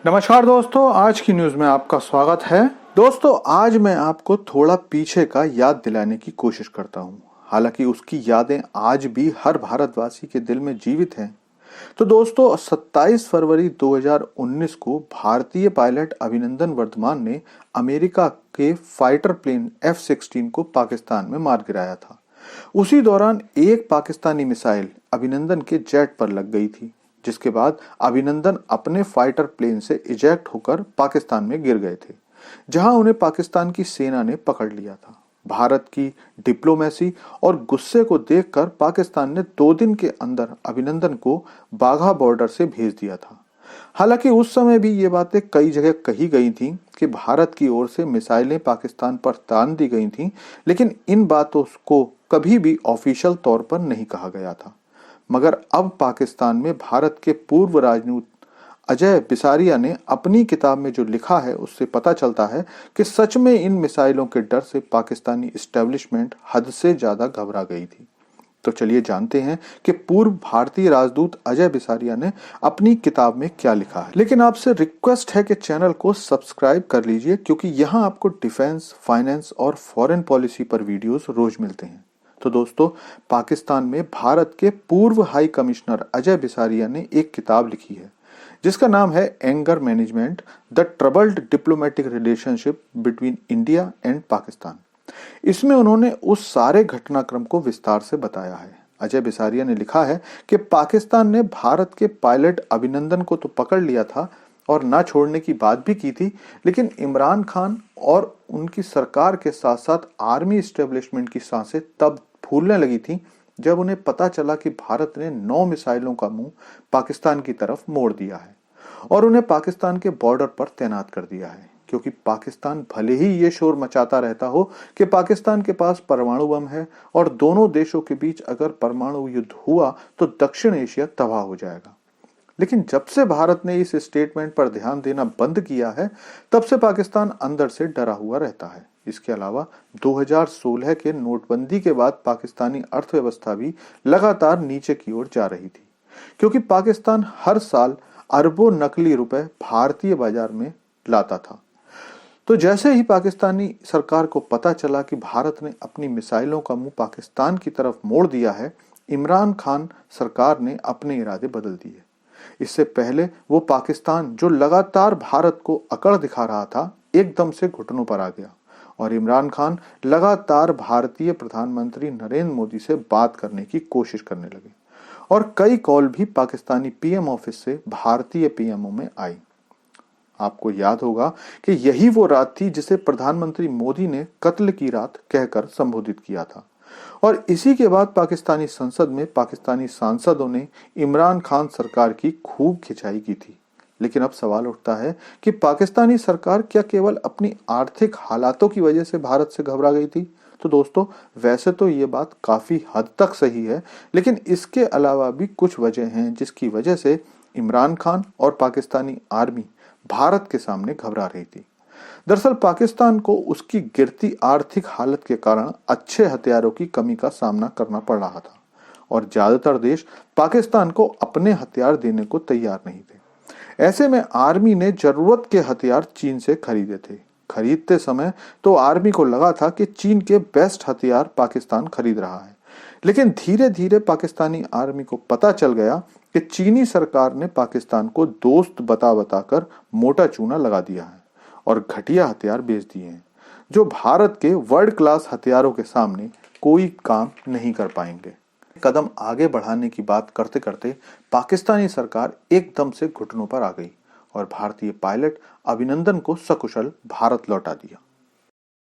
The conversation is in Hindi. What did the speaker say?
नमस्कार दोस्तों, आज की न्यूज में आपका स्वागत है। दोस्तों, आज मैं आपको थोड़ा पीछे का याद दिलाने की कोशिश करता हूं। हालांकि उसकी यादें आज भी हर भारतवासी के दिल में जीवित हैं। तो दोस्तों, 27 फरवरी 2019 को भारतीय पायलट अभिनंदन वर्धमान ने अमेरिका के फाइटर प्लेन F-16 को पाकिस्तान में मार गिराया था। उसी दौरान एक पाकिस्तानी मिसाइल अभिनंदन के जेट पर लग गई थी, जिसके बाद अभिनंदन अपने फाइटर प्लेन से इजेक्ट होकर पाकिस्तान में गिर गए थे, जहां उन्हें पाकिस्तान की सेना ने पकड़ लिया था। भारत की डिप्लोमेसी और गुस्से को देखकर पाकिस्तान ने 2 दिन के अंदर अभिनंदन को बाघा बॉर्डर से भेज दिया था। हालांकि उस समय भी ये बातें कई जगह कही गई थीं कि भारत की ओर से मिसाइलें पाकिस्तान पर तान दी गई थीं, लेकिन इन बातों को कभी भी ऑफिशियल तौर पर नहीं कहा गया था। मगर अब पाकिस्तान में भारत के पूर्व राजदूत अजय बिसारिया ने अपनी किताब में जो लिखा है, उससे पता चलता है कि सच में इन मिसाइलों के डर से पाकिस्तानी एस्टेब्लिशमेंट हद से ज्यादा घबरा गई थी। तो चलिए जानते हैं कि पूर्व भारतीय राजदूत अजय बिसारिया ने अपनी किताब में क्या लिखा है। लेकिन आपसे रिक्वेस्ट है कि चैनल को सब्सक्राइब कर लीजिए, क्योंकि यहाँ आपको डिफेंस, फाइनेंस और फॉरेन पॉलिसी पर वीडियोस रोज मिलते हैं। तो दोस्तों, पाकिस्तान में भारत के पूर्व हाई कमिश्नर अजय बिसारिया ने एक किताब लिखी है, जिसका नाम है anger management, the troubled diplomatic relationship between India and Pakistan. इसमें उन्होंने उस सारे घटनाक्रम को विस्तार से बताया है। अजय बिसारिया ने लिखा है कि पाकिस्तान ने भारत के पायलट अभिनंदन को तो पकड़ लिया था और ना छोड़ने की बात भी की थी, लेकिन इमरान खान और उनकी सरकार के साथ साथ आर्मी एस्टेब्लिशमेंट की सांसें तब फूलने लगी थी जब उन्हें पता चला कि भारत ने 9 मिसाइलों का मुंह पाकिस्तान की तरफ मोड़ दिया है और उन्हें पाकिस्तान के बॉर्डर पर तैनात कर दिया है। क्योंकि पाकिस्तान भले ही ये शोर मचाता रहता हो कि पाकिस्तान के पास परमाणु बम है और दोनों देशों के बीच अगर परमाणु युद्ध हुआ तो दक्षिण एशिया तबाह हो जाएगा, लेकिन जब से भारत ने इस स्टेटमेंट पर ध्यान देना बंद किया है, तब से पाकिस्तान अंदर से डरा हुआ रहता है। इसके अलावा 2016 के नोटबंदी के बाद पाकिस्तानी अर्थव्यवस्था भी लगातार नीचे की ओर जा रही थी, क्योंकि पाकिस्तान हर साल अरबों नकली रुपए भारतीय बाजार में लाता था। तो जैसे ही पाकिस्तानी सरकार को पता चला कि भारत ने अपनी मिसाइलों का मुंह पाकिस्तान की तरफ मोड़ दिया है, इमरान खान सरकार ने अपने इरादे बदल दिए। इससे पहले वो पाकिस्तान, जो लगातार भारत को अकड़ दिखा रहा था, एकदम से घुटनों पर आ गया और इमरान खान लगातार भारतीय प्रधानमंत्री नरेंद्र मोदी से बात करने की कोशिश करने लगे और कई कॉल भी पाकिस्तानी पीएम ऑफिस से भारतीय पीएमओ में आई। आपको याद होगा कि यही वो रात थी जिसे प्रधानमंत्री मोदी ने कत्ल की रात कहकर संबोधित किया था और इसी के बाद पाकिस्तानी संसद में पाकिस्तानी सांसदों ने इमरान खान सरकार की खूब खिंचाई की थी। लेकिन अब सवाल उठता है कि पाकिस्तानी सरकार क्या केवल अपनी आर्थिक हालातों की वजह से भारत से घबरा गई थी? तो दोस्तों, वैसे तो ये बात काफी हद तक सही है, लेकिन इसके अलावा भी कुछ वजह हैं जिसकी वजह से इमरान खान और पाकिस्तानी आर्मी भारत के सामने घबरा रही थी। दरअसल पाकिस्तान को उसकी गिरती आर्थिक हालत के कारण अच्छे हथियारों की कमी का सामना करना पड़ रहा था और ज्यादातर देश पाकिस्तान को अपने हथियार देने को तैयार नहीं थे। ऐसे में आर्मी ने जरूरत के हथियार चीन से खरीदे थे। खरीदते समय तो आर्मी को लगा था कि चीन के बेस्ट हथियार पाकिस्तान खरीद रहा है, लेकिन धीरे धीरे पाकिस्तानी आर्मी को पता चल गया कि चीनी सरकार ने पाकिस्तान को दोस्त बता बताकर मोटा चूना लगा दिया है और घटिया हथियार बेच दिए हैं, जो भारत के वर्ल्ड क्लास हथियारों के सामने कोई काम नहीं कर पाएंगे। कदम आगे बढ़ाने की बात करते करते पाकिस्तानी सरकार एकदम से घुटनों पर आ गई और भारतीय पायलट अभिनंदन को सकुशल भारत लौटा दिया।